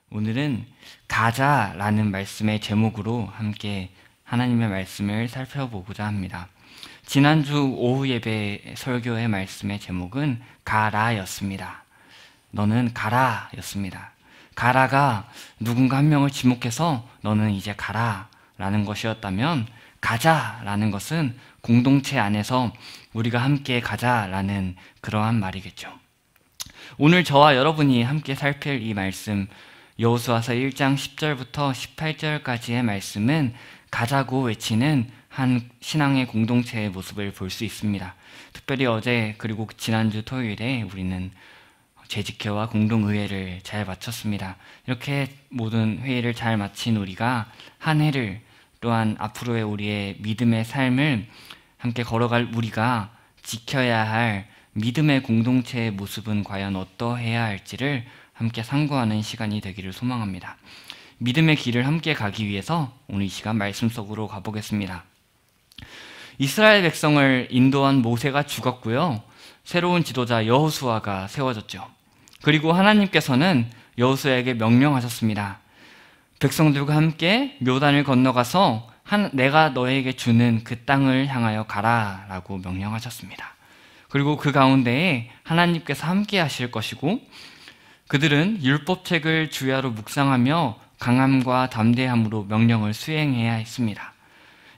오늘은 가자라는 말씀의 제목으로 함께 하나님의 말씀을 살펴보고자 합니다. 지난주 오후 예배 설교의 말씀의 제목은 가라였습니다. 너는 가라였습니다. 가라가 누군가 한 명을 지목해서 너는 이제 가라라는 것이었다면, 가자라는 것은 공동체 안에서 우리가 함께 가자라는 그러한 말이겠죠. 오늘 저와 여러분이 함께 살필 이 말씀, 여호수아서 1장 10절부터 18절까지의 말씀은 가자고 외치는 한 신앙의 공동체의 모습을 볼 수 있습니다. 특별히 어제 그리고 지난주 토요일에 우리는 재직회와 공동의회를 잘 마쳤습니다. 이렇게 모든 회의를 잘 마친 우리가 한 해를, 또한 앞으로의 우리의 믿음의 삶을 함께 걸어갈 우리가 지켜야 할 믿음의 공동체의 모습은 과연 어떠해야 할지를 함께 상고하는 시간이 되기를 소망합니다. 믿음의 길을 함께 가기 위해서 오늘 이 시간 말씀 속으로 가보겠습니다. 이스라엘 백성을 인도한 모세가 죽었고요. 새로운 지도자 여호수아가 세워졌죠. 그리고 하나님께서는 여호수아에게 명령하셨습니다. 백성들과 함께 요단을 건너가서 내가 너에게 주는 그 땅을 향하여 가라라고 명령하셨습니다. 그리고 그 가운데에 하나님께서 함께 하실 것이고, 그들은 율법책을 주야로 묵상하며 강함과 담대함으로 명령을 수행해야 했습니다.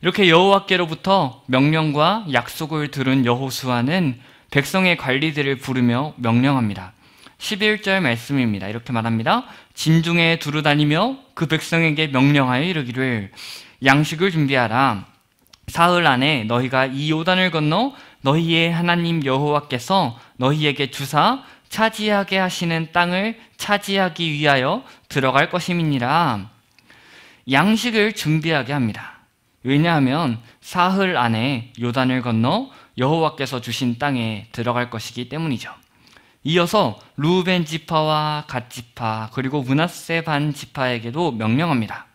이렇게 여호와께로부터 명령과 약속을 들은 여호수아는 백성의 관리들을 부르며 명령합니다. 11절 말씀입니다. 이렇게 말합니다. 진중에 두루 다니며 그 백성에게 명령하여 이르기를, 양식을 준비하라. 사흘 안에 너희가 이 요단을 건너 너희의 하나님 여호와께서 너희에게 주사 차지하게 하시는 땅을 차지하기 위하여 들어갈 것임이니라. 양식을 준비하게 합니다. 왜냐하면 사흘 안에 요단을 건너 여호와께서 주신 땅에 들어갈 것이기 때문이죠. 이어서 루벤 지파와 갓 지파 그리고 므낫세 반 지파에게도 명령합니다.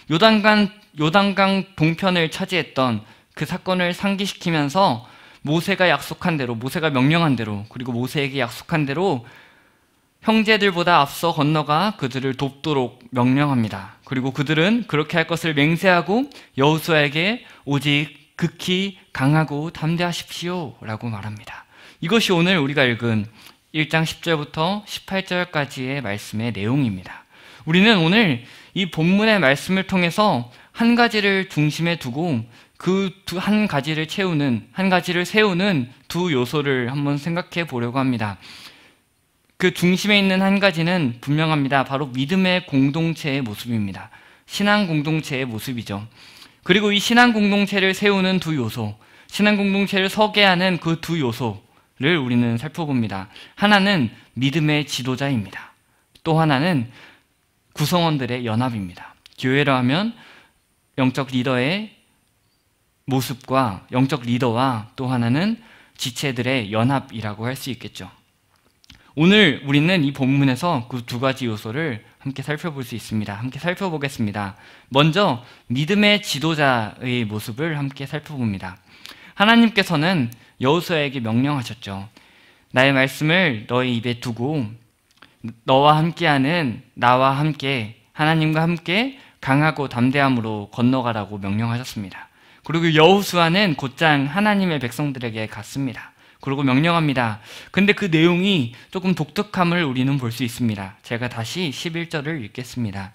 요단강 동편을 차지했던 그 사건을 상기시키면서 모세가 약속한 대로, 모세가 명령한 대로, 그리고 모세에게 약속한 대로 형제들보다 앞서 건너가 그들을 돕도록 명령합니다. 그리고 그들은 그렇게 할 것을 맹세하고 여호수아에게 오직 극히 강하고 담대하십시오 라고 말합니다. 이것이 오늘 우리가 읽은 1장 10절부터 18절까지의 말씀의 내용입니다. 우리는 오늘 이 본문의 말씀을 통해서 한 가지를 중심에 두고 그 한 가지를 채우는, 한 가지를 세우는 두 요소를 한번 생각해 보려고 합니다. 그 중심에 있는 한 가지는 분명합니다. 바로 믿음의 공동체의 모습입니다. 신앙 공동체의 모습이죠. 그리고 이 신앙 공동체를 세우는 두 요소, 신앙 공동체를 서게 하는 그 두 요소를 우리는 살펴봅니다. 하나는 믿음의 지도자입니다. 또 하나는 구성원들의 연합입니다. 교회로 하면 영적 리더의 모습과 영적 리더와 또 하나는 지체들의 연합이라고 할 수 있겠죠. 오늘 우리는 이 본문에서 그 두 가지 요소를 함께 살펴볼 수 있습니다. 함께 살펴보겠습니다. 먼저 믿음의 지도자의 모습을 함께 살펴봅니다. 하나님께서는 여호수아에게 명령하셨죠. 나의 말씀을 너의 입에 두고 너와 함께하는 나와 함께, 하나님과 함께 강하고 담대함으로 건너가라고 명령하셨습니다. 그리고 여호수아는 곧장 하나님의 백성들에게 갔습니다. 그리고 명령합니다. 근데 그 내용이 조금 독특함을 우리는 볼 수 있습니다. 제가 다시 11절을 읽겠습니다.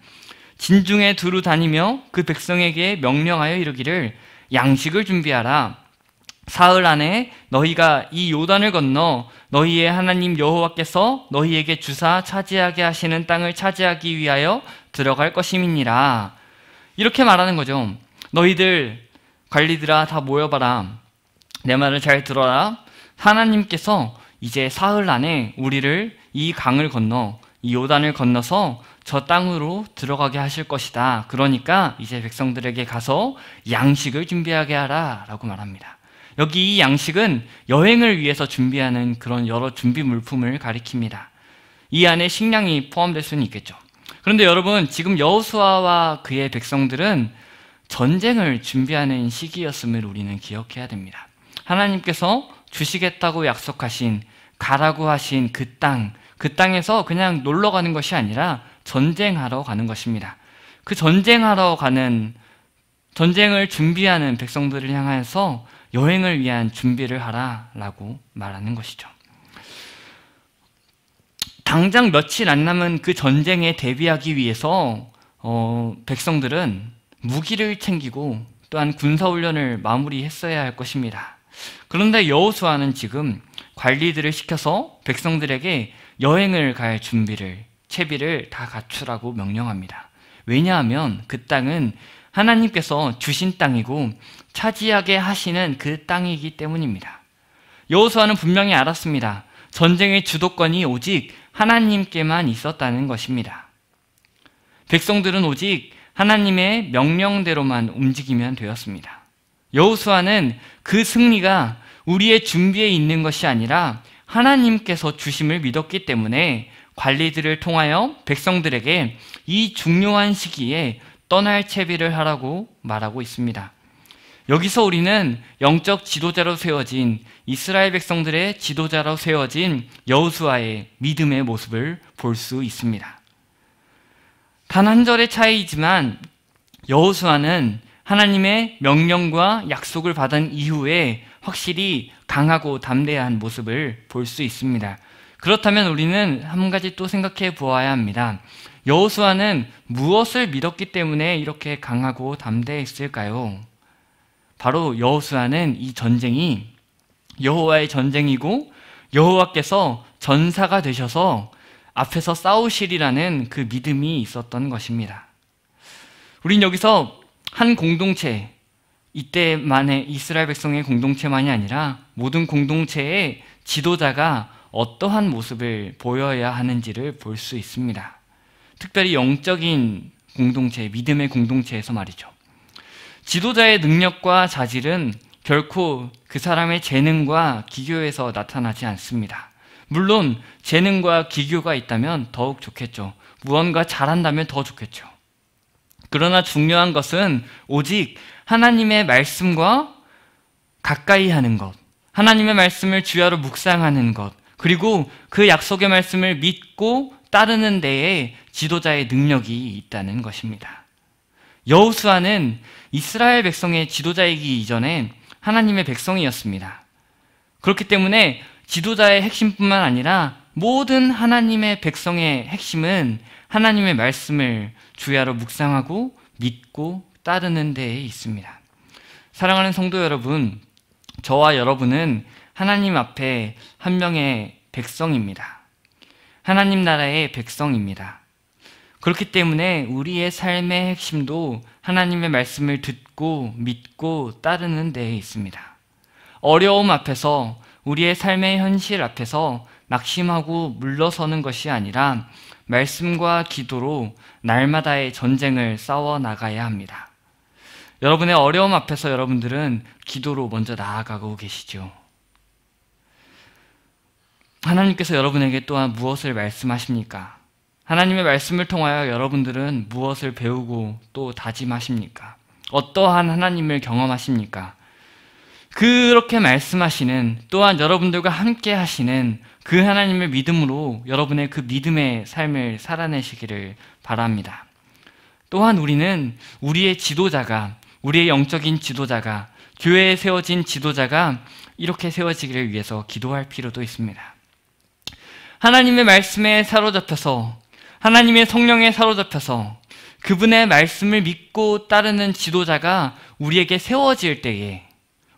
진중에 두루 다니며 그 백성에게 명령하여 이르기를, 양식을 준비하라. 사흘 안에 너희가 이 요단을 건너 너희의 하나님 여호와께서 너희에게 주사 차지하게 하시는 땅을 차지하기 위하여 들어갈 것임이니라. 이렇게 말하는 거죠. 너희들 관리들아 다 모여봐라. 내 말을 잘 들어라. 하나님께서 이제 사흘 안에 우리를 이 강을 건너, 이 요단을 건너서 저 땅으로 들어가게 하실 것이다. 그러니까 이제 백성들에게 가서 양식을 준비하게 하라 라고 말합니다. 여기 이 양식은 여행을 위해서 준비하는 그런 여러 준비 물품을 가리킵니다. 이 안에 식량이 포함될 수는 있겠죠. 그런데 여러분, 지금 여호수아와 그의 백성들은 전쟁을 준비하는 시기였음을 우리는 기억해야 됩니다. 하나님께서 주시겠다고 약속하신, 가라고 하신 그 땅에서 그냥 놀러 가는 것이 아니라 전쟁하러 가는 것입니다. 그 전쟁을 준비하는 백성들을 향해서 여행을 위한 준비를 하라라고 말하는 것이죠. 당장 며칠 안 남은 그 전쟁에 대비하기 위해서 백성들은 무기를 챙기고 또한 군사훈련을 마무리했어야 할 것입니다. 그런데 여호수아는 지금 관리들을 시켜서 백성들에게 여행을 갈 채비를 다 갖추라고 명령합니다. 왜냐하면 그 땅은 하나님께서 주신 땅이고 차지하게 하시는 그 땅이기 때문입니다. 여호수아는 분명히 알았습니다. 전쟁의 주도권이 오직 하나님께만 있었다는 것입니다. 백성들은 오직 하나님의 명령대로만 움직이면 되었습니다. 여호수아는 그 승리가 우리의 준비에 있는 것이 아니라 하나님께서 주심을 믿었기 때문에 관리들을 통하여 백성들에게 이 중요한 시기에 떠날 채비를 하라고 말하고 있습니다. 여기서 우리는 영적 지도자로 세워진 이스라엘 백성들의 지도자로 세워진 여호수아의 믿음의 모습을 볼 수 있습니다. 단 한 절의 차이이지만 여호수아는 하나님의 명령과 약속을 받은 이후에 확실히 강하고 담대한 모습을 볼 수 있습니다. 그렇다면 우리는 한 가지 또 생각해 보아야 합니다. 여호수아는 무엇을 믿었기 때문에 이렇게 강하고 담대했을까요? 바로 여호수아는 이 전쟁이 여호와의 전쟁이고 여호와께서 전사가 되셔서 앞에서 싸우시리라는 그 믿음이 있었던 것입니다. 우린 여기서 한 공동체, 이때만의 이스라엘 백성의 공동체만이 아니라 모든 공동체의 지도자가 어떠한 모습을 보여야 하는지를 볼 수 있습니다. 특별히 영적인 공동체, 믿음의 공동체에서 말이죠. 지도자의 능력과 자질은 결코 그 사람의 재능과 기교에서 나타나지 않습니다. 물론 재능과 기교가 있다면 더욱 좋겠죠. 무언가 잘한다면 더 좋겠죠. 그러나 중요한 것은 오직 하나님의 말씀과 가까이 하는 것, 하나님의 말씀을 주야로 묵상하는 것, 그리고 그 약속의 말씀을 믿고 따르는 데에 지도자의 능력이 있다는 것입니다. 여호수아는 이스라엘 백성의 지도자이기 이전에 하나님의 백성이었습니다. 그렇기 때문에 지도자의 핵심뿐만 아니라 모든 하나님의 백성의 핵심은 하나님의 말씀을 주야로 묵상하고 믿고 따르는 데에 있습니다. 사랑하는 성도 여러분, 저와 여러분은 하나님 앞에 한 명의 백성입니다. 하나님 나라의 백성입니다. 그렇기 때문에 우리의 삶의 핵심도 하나님의 말씀을 듣고 믿고 따르는 데에 있습니다. 어려움 앞에서, 우리의 삶의 현실 앞에서 낙심하고 물러서는 것이 아니라 말씀과 기도로 날마다의 전쟁을 싸워 나가야 합니다. 여러분의 어려움 앞에서 여러분들은 기도로 먼저 나아가고 계시죠. 하나님께서 여러분에게 또한 무엇을 말씀하십니까? 하나님의 말씀을 통하여 여러분들은 무엇을 배우고 또 다짐하십니까? 어떠한 하나님을 경험하십니까? 그렇게 말씀하시는, 또한 여러분들과 함께 하시는 그 하나님을 믿음으로 여러분의 그 믿음의 삶을 살아내시기를 바랍니다. 또한 우리는 우리의 지도자가, 우리의 영적인 지도자가, 교회에 세워진 지도자가 이렇게 세워지기를 위해서 기도할 필요도 있습니다. 하나님의 말씀에 사로잡혀서, 하나님의 성령에 사로잡혀서 그분의 말씀을 믿고 따르는 지도자가 우리에게 세워질 때에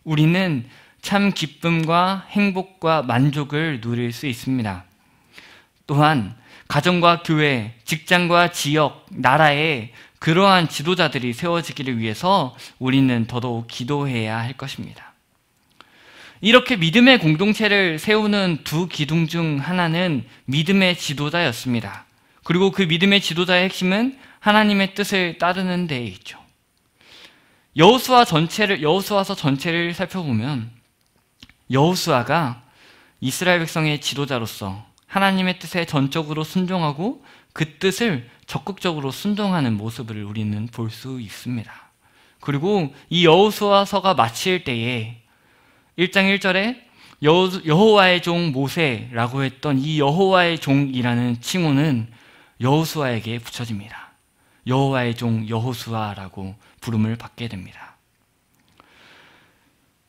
우리는 참 기쁨과 행복과 만족을 누릴 수 있습니다. 또한 가정과 교회, 직장과 지역, 나라에 그러한 지도자들이 세워지기를 위해서 우리는 더더욱 기도해야 할 것입니다. 이렇게 믿음의 공동체를 세우는 두 기둥 중 하나는 믿음의 지도자였습니다. 그리고 그 믿음의 지도자의 핵심은 하나님의 뜻을 따르는 데에 있죠. 여호수아서 전체를 살펴보면 여호수아가 이스라엘 백성의 지도자로서 하나님의 뜻에 전적으로 순종하고 그 뜻을 적극적으로 순종하는 모습을 우리는 볼 수 있습니다. 그리고 이 여호수아서가 마칠 때에 1장 1절에 여호와의 종 모세라고 했던 이 여호와의 종이라는 칭호는 여호수아에게 붙여집니다. 여호와의 종 여호수아라고 부름을 받게 됩니다.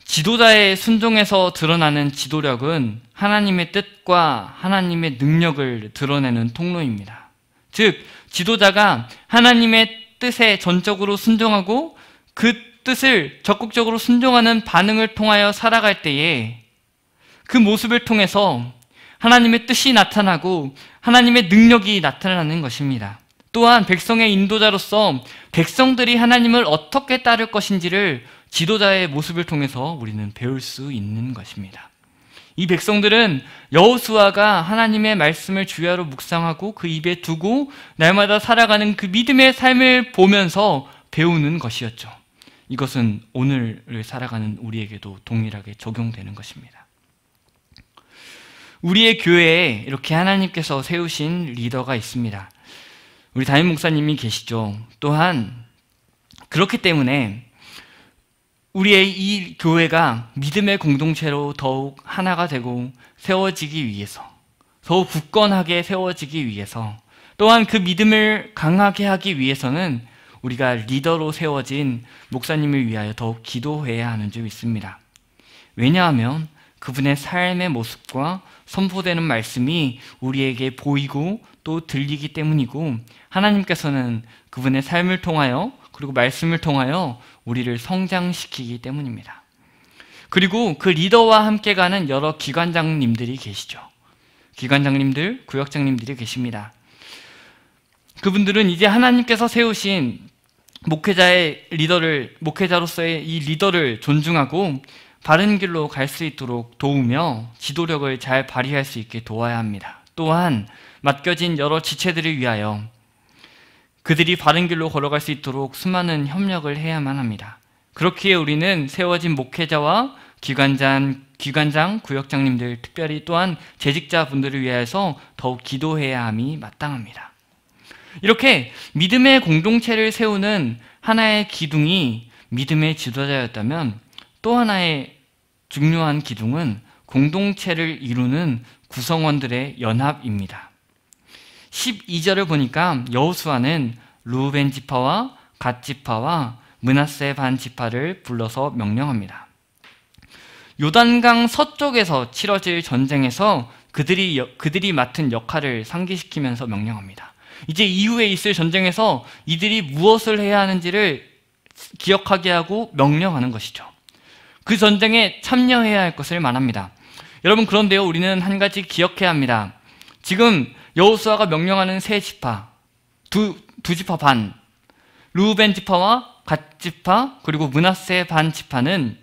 지도자의 순종에서 드러나는 지도력은 하나님의 뜻과 하나님의 능력을 드러내는 통로입니다. 즉, 지도자가 하나님의 뜻에 전적으로 순종하고 그 뜻을 적극적으로 순종하는 반응을 통하여 살아갈 때에 그 모습을 통해서 하나님의 뜻이 나타나고 하나님의 능력이 나타나는 것입니다. 또한 백성의 인도자로서 백성들이 하나님을 어떻게 따를 것인지를 지도자의 모습을 통해서 우리는 배울 수 있는 것입니다. 이 백성들은 여호수아가 하나님의 말씀을 주야로 묵상하고 그 입에 두고 날마다 살아가는 그 믿음의 삶을 보면서 배우는 것이었죠. 이것은 오늘을 살아가는 우리에게도 동일하게 적용되는 것입니다. 우리의 교회에 이렇게 하나님께서 세우신 리더가 있습니다. 우리 담임 목사님이 계시죠. 또한 그렇기 때문에 우리의 이 교회가 믿음의 공동체로 더욱 하나가 되고 세워지기 위해서, 더욱 굳건하게 세워지기 위해서, 또한 그 믿음을 강하게 하기 위해서는 우리가 리더로 세워진 목사님을 위하여 더욱 기도해야 하는 줄 믿습니다. 왜냐하면 그분의 삶의 모습과 선포되는 말씀이 우리에게 보이고 또 들리기 때문이고, 하나님께서는 그분의 삶을 통하여 그리고 말씀을 통하여 우리를 성장시키기 때문입니다. 그리고 그 리더와 함께 가는 여러 기관장님들이 계시죠. 기관장님들, 구역장님들이 계십니다. 그분들은 이제 하나님께서 세우신 목회자로서의 이 리더를 존중하고 바른 길로 갈 수 있도록 도우며 지도력을 잘 발휘할 수 있게 도와야 합니다. 또한 맡겨진 여러 지체들을 위하여 그들이 바른 길로 걸어갈 수 있도록 수많은 협력을 해야만 합니다. 그렇기에 우리는 세워진 목회자와 기관장, 구역장님들, 특별히 또한 재직자분들을 위해서 더욱 기도해야 함이 마땅합니다. 이렇게 믿음의 공동체를 세우는 하나의 기둥이 믿음의 지도자였다면, 또 하나의 중요한 기둥은 공동체를 이루는 구성원들의 연합입니다. 12절을 보니까 여호수아는 르우벤 지파와 갓 지파와 므낫세 반 지파를 불러서 명령합니다. 요단강 서쪽에서 치러질 전쟁에서 그들이 맡은 역할을 상기시키면서 명령합니다. 이제 이후에 있을 전쟁에서 이들이 무엇을 해야 하는지를 기억하게 하고 명령하는 것이죠. 그 전쟁에 참여해야 할 것을 말합니다. 여러분, 그런데요, 우리는 한 가지 기억해야 합니다. 지금 여호수아가 명령하는 세 지파, 두 지파 반, 르우벤 지파와 갓 지파, 그리고 므낫세 반 지파는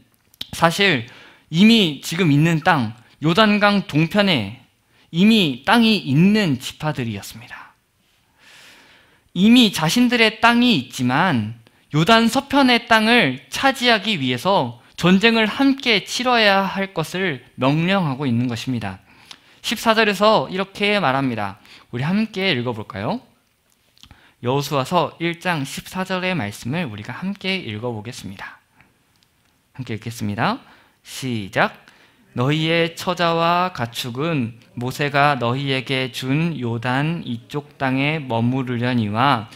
사실 이미 지금 있는 땅, 요단강 동편에 이미 땅이 있는 지파들이었습니다. 이미 자신들의 땅이 있지만 요단 서편의 땅을 차지하기 위해서 전쟁을 함께 치러야 할 것을 명령하고 있는 것입니다. 14절에서 이렇게 말합니다. 우리 함께 읽어볼까요? 여호수아서 1장 14절의 말씀을 우리가 함께 읽어보겠습니다. 함께 읽겠습니다. 시작. 너희의 처자와 가축은 모세가 너희에게 준 요단 이쪽 땅에 머무르려니와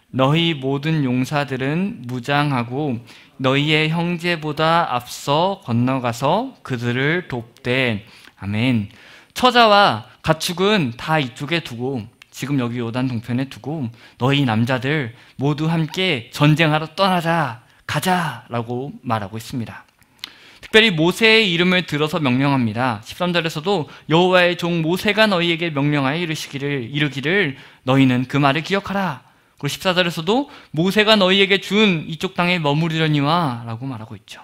너희 모든 용사들은 무장하고 너희의 형제보다 앞서 건너가서 그들을 돕되. 아멘. 처자와 가축은 다 이쪽에 두고, 지금 여기 요단 동편에 두고, 너희 남자들 모두 함께 전쟁하러 떠나자, 가자 라고 말하고 있습니다. 특별히 모세의 이름을 들어서 명령합니다. 13절에서도 여호와의 종 모세가 너희에게 명령하여 이르기를 너희는 그 말을 기억하라. 그리고 14절에서도 모세가 너희에게 준 이쪽 땅에 머무르려니와 라고 말하고 있죠.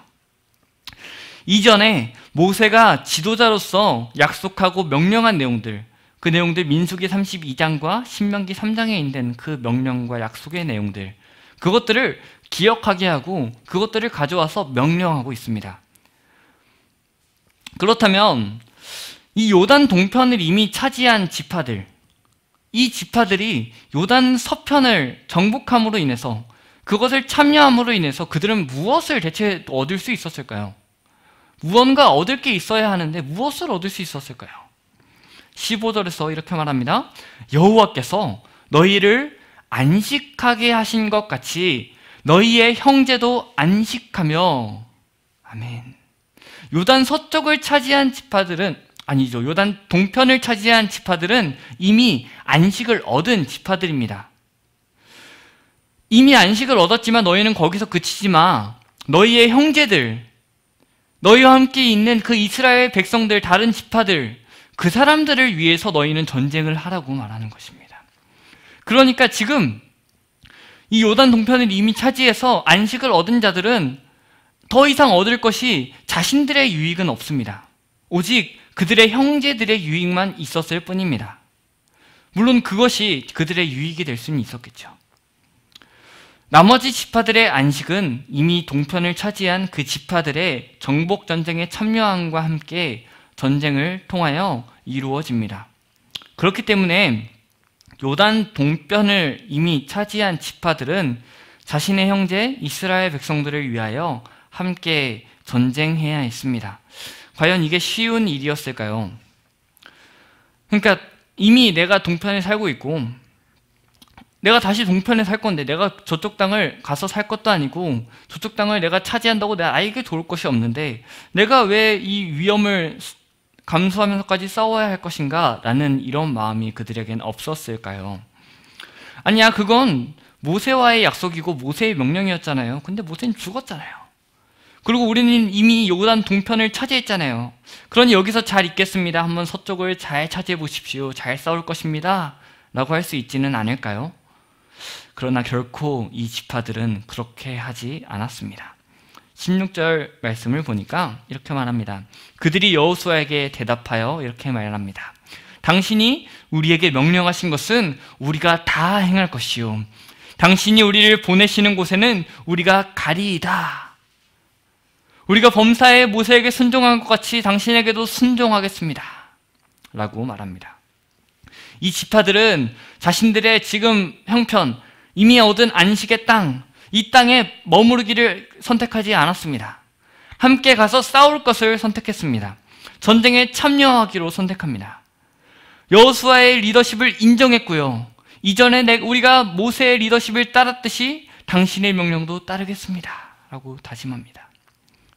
이전에 모세가 지도자로서 약속하고 명령한 내용들, 그 내용들 민수기 32장과 신명기 3장에 있는 그 명령과 약속의 내용들, 그것들을 기억하게 하고 그것들을 가져와서 명령하고 있습니다. 그렇다면 이 요단 동편을 이미 차지한 지파들, 이 지파들이 요단 서편을 정복함으로 인해서, 그것을 참여함으로 인해서 그들은 무엇을 대체 얻을 수 있었을까요? 무언가 얻을 게 있어야 하는데 무엇을 얻을 수 있었을까요? 15절에서 이렇게 말합니다. 여호와께서 너희를 안식하게 하신 것 같이 너희의 형제도 안식하며. 아멘. 요단 서쪽을 차지한 지파들은, 아니죠, 요단 동편을 차지한 지파들은 이미 안식을 얻은 지파들입니다. 이미 안식을 얻었지만 너희는 거기서 그치지 마. 너희의 형제들, 너희와 함께 있는 그 이스라엘 백성들, 다른 지파들, 그 사람들을 위해서 너희는 전쟁을 하라고 말하는 것입니다. 그러니까 지금 이 요단 동편을 이미 차지해서 안식을 얻은 자들은 더 이상 얻을 것이 자신들의 유익은 없습니다. 오직 그들의 형제들의 유익만 있었을 뿐입니다. 물론 그것이 그들의 유익이 될 수는 있었겠죠. 나머지 지파들의 안식은 이미 동편을 차지한 그 지파들의 정복 전쟁에 참여함과 함께 전쟁을 통하여 이루어집니다. 그렇기 때문에 요단 동편을 이미 차지한 지파들은 자신의 형제 이스라엘 백성들을 위하여 함께 전쟁해야 했습니다. 과연 이게 쉬운 일이었을까요? 그러니까 이미 내가 동편에 살고 있고 내가 다시 동편에 살 건데 내가 저쪽 땅을 가서 살 것도 아니고 저쪽 땅을 내가 차지한다고 내가 아이게 좋을 것이 없는데 내가 왜 이 위험을 감수하면서까지 싸워야 할 것인가? 라는 이런 마음이 그들에겐 없었을까요? 아니야, 그건 모세와의 약속이고 모세의 명령이었잖아요. 근데 모세는 죽었잖아요. 그리고 우리는 이미 요단 동편을 차지했잖아요. 그러니 여기서 잘 있겠습니다. 한번 서쪽을 잘 차지해 보십시오. 잘 싸울 것입니다. 라고 할 수 있지는 않을까요? 그러나 결코 이 지파들은 그렇게 하지 않았습니다. 16절 말씀을 보니까 이렇게 말합니다. 그들이 여호수아에게 대답하여 이렇게 말합니다. 당신이 우리에게 명령하신 것은 우리가 다 행할 것이요, 당신이 우리를 보내시는 곳에는 우리가 가리이다. 우리가 범사에 모세에게 순종한 것 같이 당신에게도 순종하겠습니다. 라고 말합니다. 이 지파들은 자신들의 지금 형편, 이미 얻은 안식의 땅, 이 땅에 머무르기를 선택하지 않았습니다. 함께 가서 싸울 것을 선택했습니다. 전쟁에 참여하기로 선택합니다. 여호수아의 리더십을 인정했고요. 이전에 우리가 모세의 리더십을 따랐듯이 당신의 명령도 따르겠습니다. 라고 다짐합니다.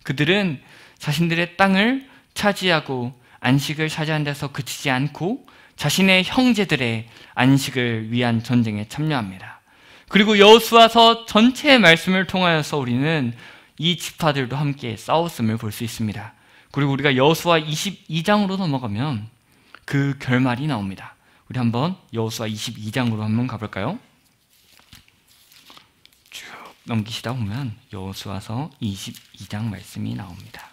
그들은 자신들의 땅을 차지하고 안식을 차지한 데서 그치지 않고 자신의 형제들의 안식을 위한 전쟁에 참여합니다. 그리고 여호수아서 전체의 말씀을 통하여서 우리는 이 지파들도 함께 싸웠음을 볼 수 있습니다. 그리고 우리가 여호수아 22장으로 넘어가면 그 결말이 나옵니다. 우리 한번 여호수아 22장으로 한번 가볼까요? 쭉 넘기시다 보면 여호수아서 22장 말씀이 나옵니다.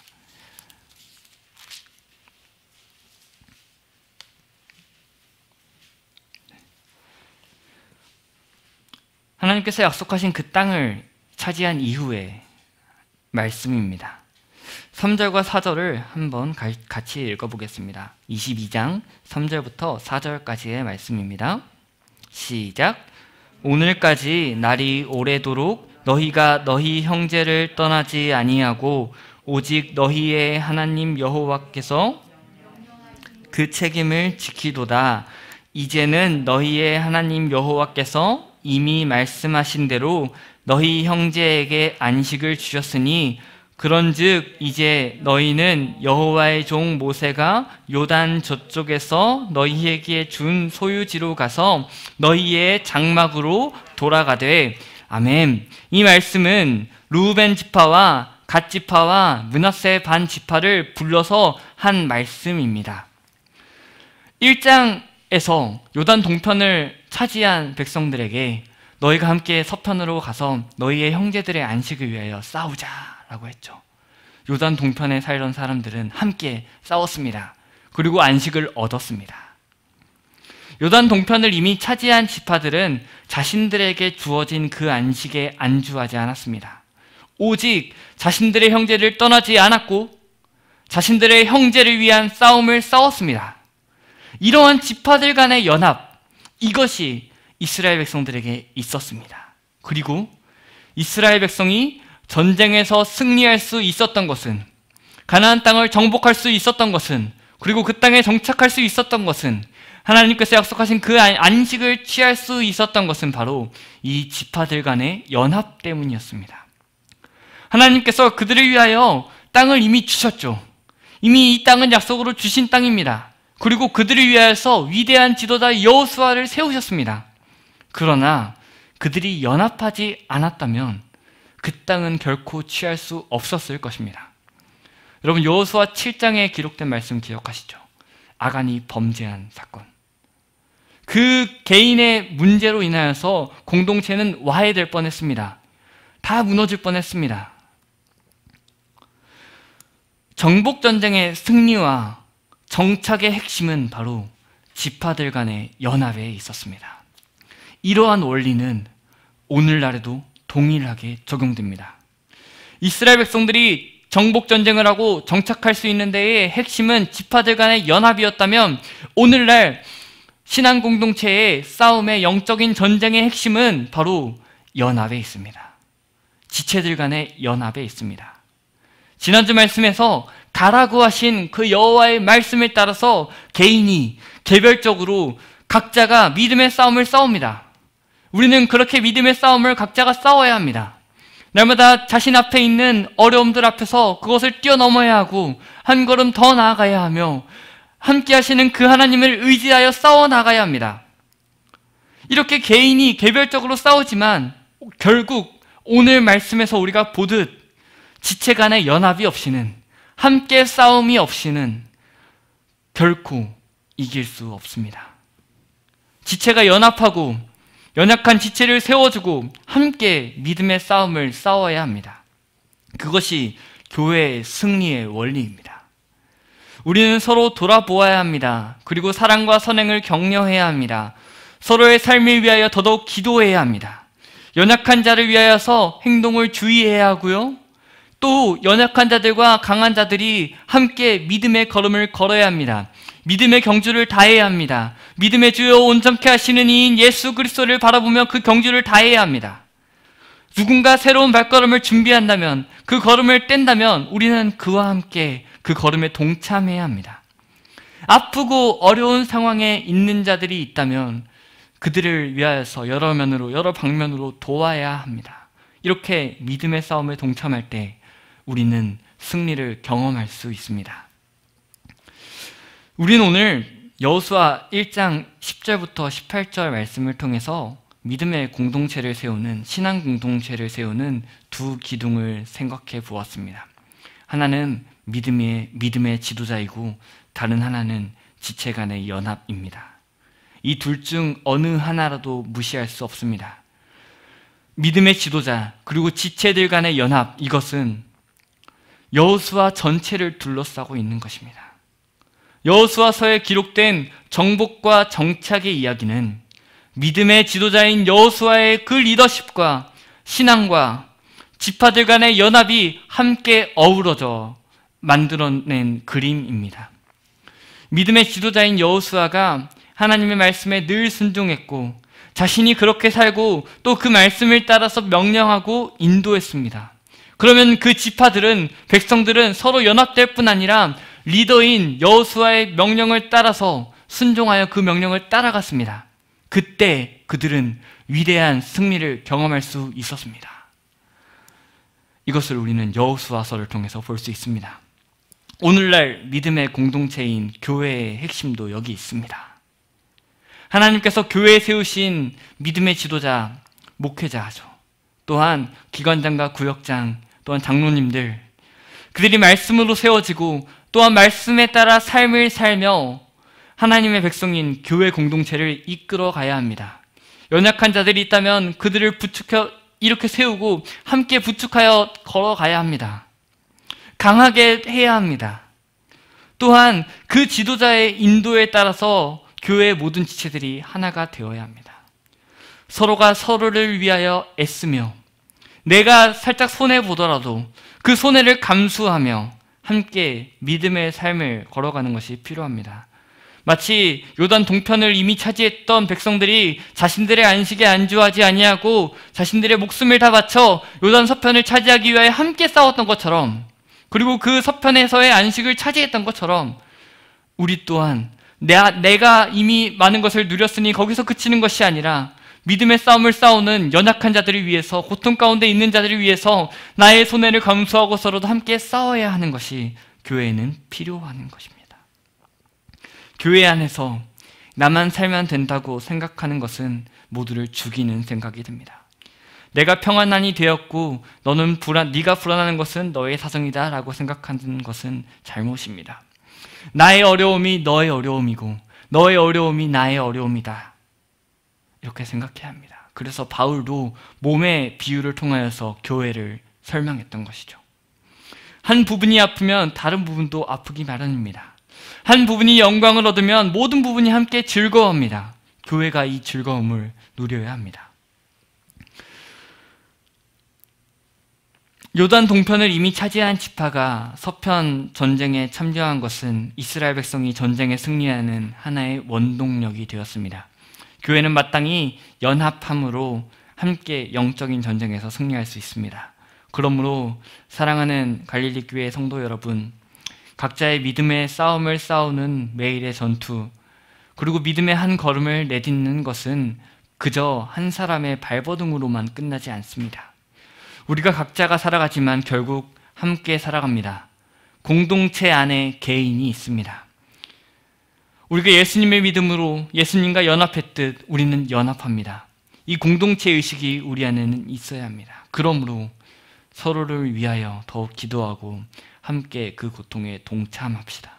하나님께서 약속하신 그 땅을 차지한 이후의 말씀입니다. 3절과 4절을 한번 같이 읽어보겠습니다. 22장 3절부터 4절까지의 말씀입니다. 시작. 오늘까지 날이 오래도록 너희가 너희 형제를 떠나지 아니하고 오직 너희의 하나님 여호와께서 그 책임을 지키도다. 이제는 너희의 하나님 여호와께서 이미 말씀하신 대로 너희 형제에게 안식을 주셨으니 그런즉 이제 너희는 여호와의 종 모세가 요단 저쪽에서 너희에게 준 소유지로 가서 너희의 장막으로 돌아가되. 아멘. 이 말씀은 루벤 지파와 갓 지파와 므낫세 반 지파를 불러서 한 말씀입니다. 1장에서 요단 동편을 차지한 백성들에게 너희가 함께 서편으로 가서 너희의 형제들의 안식을 위하여 싸우자라고 했죠. 요단 동편에 살던 사람들은 함께 싸웠습니다. 그리고 안식을 얻었습니다. 요단 동편을 이미 차지한 지파들은 자신들에게 주어진 그 안식에 안주하지 않았습니다. 오직 자신들의 형제를 떠나지 않았고 자신들의 형제를 위한 싸움을 싸웠습니다. 이러한 지파들 간의 연합, 이것이 이스라엘 백성들에게 있었습니다. 그리고 이스라엘 백성이 전쟁에서 승리할 수 있었던 것은, 가나안 땅을 정복할 수 있었던 것은, 그리고 그 땅에 정착할 수 있었던 것은 하나님께서 약속하신 그 안식을 취할 수 있었던 것은 바로 이 지파들 간의 연합 때문이었습니다. 하나님께서 그들을 위하여 땅을 이미 주셨죠. 이미 이 땅은 약속으로 주신 땅입니다. 그리고 그들을 위하여서 위대한 지도자 여호수아를 세우셨습니다. 그러나 그들이 연합하지 않았다면 그 땅은 결코 취할 수 없었을 것입니다. 여러분, 여호수아 7장에 기록된 말씀 기억하시죠? 아간이 범죄한 사건. 그 개인의 문제로 인하여서 공동체는 와해될 뻔했습니다. 다 무너질 뻔했습니다. 정복전쟁의 승리와 정착의 핵심은 바로 지파들 간의 연합에 있었습니다. 이러한 원리는 오늘날에도 동일하게 적용됩니다. 이스라엘 백성들이 정복전쟁을 하고 정착할 수 있는 데의 핵심은 지파들 간의 연합이었다면, 오늘날 신앙공동체의 싸움의 영적인 전쟁의 핵심은 바로 연합에 있습니다. 지체들 간의 연합에 있습니다. 지난주 말씀에서 가라고 하신 그 여호와의 말씀을 따라서 개인이 개별적으로 각자가 믿음의 싸움을 싸웁니다. 우리는 그렇게 믿음의 싸움을 각자가 싸워야 합니다. 날마다 자신 앞에 있는 어려움들 앞에서 그것을 뛰어넘어야 하고 한 걸음 더 나아가야 하며 함께 하시는 그 하나님을 의지하여 싸워 나가야 합니다. 이렇게 개인이 개별적으로 싸우지만 결국 오늘 말씀에서 우리가 보듯 지체 간의 연합이 없이는, 함께 싸움이 없이는 결코 이길 수 없습니다. 지체가 연합하고 연약한 지체를 세워주고 함께 믿음의 싸움을 싸워야 합니다. 그것이 교회의 승리의 원리입니다. 우리는 서로 돌아보아야 합니다. 그리고 사랑과 선행을 격려해야 합니다. 서로의 삶을 위하여 더더욱 기도해야 합니다. 연약한 자를 위하여서 행동을 주의해야 하고요. 또 연약한 자들과 강한 자들이 함께 믿음의 걸음을 걸어야 합니다. 믿음의 경주를 다해야 합니다. 믿음의 주요 온전케 하시는 이인 예수 그리스도를 바라보며 그 경주를 다해야 합니다. 누군가 새로운 발걸음을 준비한다면, 그 걸음을 뗀다면 우리는 그와 함께 그 걸음에 동참해야 합니다. 아프고 어려운 상황에 있는 자들이 있다면 그들을 위하여서 여러 면으로, 여러 방면으로 도와야 합니다. 이렇게 믿음의 싸움에 동참할 때 우리는 승리를 경험할 수 있습니다. 우리는 오늘 여호수아 1장 10절부터 18절 말씀을 통해서 믿음의 공동체를 세우는, 신앙 공동체를 세우는 두 기둥을 생각해 보았습니다. 하나는 믿음의 지도자이고 다른 하나는 지체 간의 연합입니다. 이 둘 중 어느 하나라도 무시할 수 없습니다. 믿음의 지도자 그리고 지체들 간의 연합, 이것은 여호수아 전체를 둘러싸고 있는 것입니다. 여호수아서에 기록된 정복과 정착의 이야기는 믿음의 지도자인 여호수아의 그 리더십과 신앙과 지파들 간의 연합이 함께 어우러져 만들어낸 그림입니다. 믿음의 지도자인 여호수아가 하나님의 말씀에 늘 순종했고 자신이 그렇게 살고 또 그 말씀을 따라서 명령하고 인도했습니다. 그러면 그 지파들은, 백성들은 서로 연합될 뿐 아니라 리더인 여호수아의 명령을 따라서 순종하여 그 명령을 따라갔습니다. 그때 그들은 위대한 승리를 경험할 수 있었습니다. 이것을 우리는 여호수아서를 통해서 볼 수 있습니다. 오늘날 믿음의 공동체인 교회의 핵심도 여기 있습니다. 하나님께서 교회에 세우신 믿음의 지도자, 목회자죠. 또한 기관장과 구역장, 또한 장로님들, 그들이 말씀으로 세워지고 또한 말씀에 따라 삶을 살며 하나님의 백성인 교회 공동체를 이끌어 가야 합니다. 연약한 자들이 있다면 그들을 부축해 이렇게 세우고 함께 부축하여 걸어가야 합니다. 강하게 해야 합니다. 또한 그 지도자의 인도에 따라서 교회의 모든 지체들이 하나가 되어야 합니다. 서로가 서로를 위하여 애쓰며 내가 살짝 손해보더라도 그 손해를 감수하며 함께 믿음의 삶을 걸어가는 것이 필요합니다. 마치 요단 동편을 이미 차지했던 백성들이 자신들의 안식에 안주하지 아니하고 자신들의 목숨을 다 바쳐 요단 서편을 차지하기 위하여 함께 싸웠던 것처럼, 그리고 그 서편에서의 안식을 차지했던 것처럼 우리 또한 내가 이미 많은 것을 누렸으니 거기서 그치는 것이 아니라 믿음의 싸움을 싸우는 연약한 자들을 위해서, 고통 가운데 있는 자들을 위해서 나의 손해를 감수하고서라도 함께 싸워야 하는 것이 교회에는 필요한 것입니다. 교회 안에서 나만 살면 된다고 생각하는 것은 모두를 죽이는 생각이 듭니다. 내가 평안한이 되었고 네가 불안하는 것은 너의 사정이다 라고 생각하는 것은 잘못입니다. 나의 어려움이 너의 어려움이고 너의 어려움이 나의 어려움이다, 이렇게 생각해야 합니다. 그래서 바울도 몸의 비유를 통하여서 교회를 설명했던 것이죠. 한 부분이 아프면 다른 부분도 아프기 마련입니다. 한 부분이 영광을 얻으면 모든 부분이 함께 즐거워합니다. 교회가 이 즐거움을 누려야 합니다. 요단 동편을 이미 차지한 지파가 서편 전쟁에 참여한 것은 이스라엘 백성이 전쟁에 승리하는 하나의 원동력이 되었습니다. 교회는 마땅히 연합함으로 함께 영적인 전쟁에서 승리할 수 있습니다. 그러므로 사랑하는 갈릴리 교회 성도 여러분, 각자의 믿음의 싸움을 싸우는 매일의 전투, 그리고 믿음의 한 걸음을 내딛는 것은 그저 한 사람의 발버둥으로만 끝나지 않습니다. 우리가 각자가 살아가지만 결국 함께 살아갑니다. 공동체 안에 개인이 있습니다. 우리가 예수님의 믿음으로 예수님과 연합했듯 우리는 연합합니다. 이 공동체 의식이 우리 안에는 있어야 합니다. 그러므로 서로를 위하여 더욱 기도하고 함께 그 고통에 동참합시다.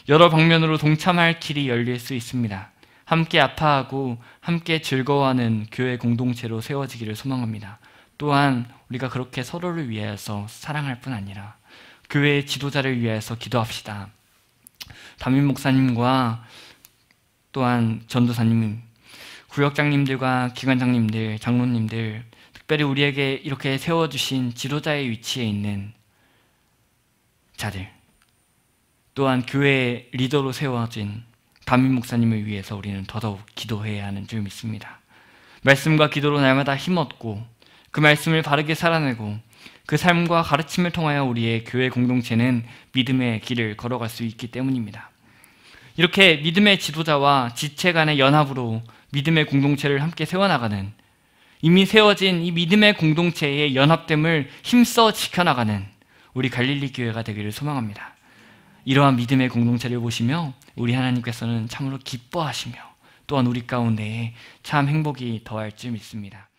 여러 방면으로 동참할 길이 열릴 수 있습니다. 함께 아파하고 함께 즐거워하는 교회 공동체로 세워지기를 소망합니다. 또한 우리가 그렇게 서로를 위해서 사랑할 뿐 아니라 교회의 지도자를 위해서 기도합시다. 담임 목사님과 또한 전도사님, 구역장님들과 기관장님들, 장로님들, 특별히 우리에게 이렇게 세워주신 지도자의 위치에 있는 자들, 또한 교회의 리더로 세워진 담임 목사님을 위해서 우리는 더더욱 기도해야 하는 줄 믿습니다. 말씀과 기도로 날마다 힘없고 그 말씀을 바르게 살아내고 그 삶과 가르침을 통하여 우리의 교회 공동체는 믿음의 길을 걸어갈 수 있기 때문입니다. 이렇게 믿음의 지도자와 지체 간의 연합으로 믿음의 공동체를 함께 세워나가는, 이미 세워진 이 믿음의 공동체의 연합됨을 힘써 지켜나가는 우리 갈릴리 교회가 되기를 소망합니다. 이러한 믿음의 공동체를 보시며 우리 하나님께서는 참으로 기뻐하시며 또한 우리 가운데에 참 행복이 더할 줄 믿습니다.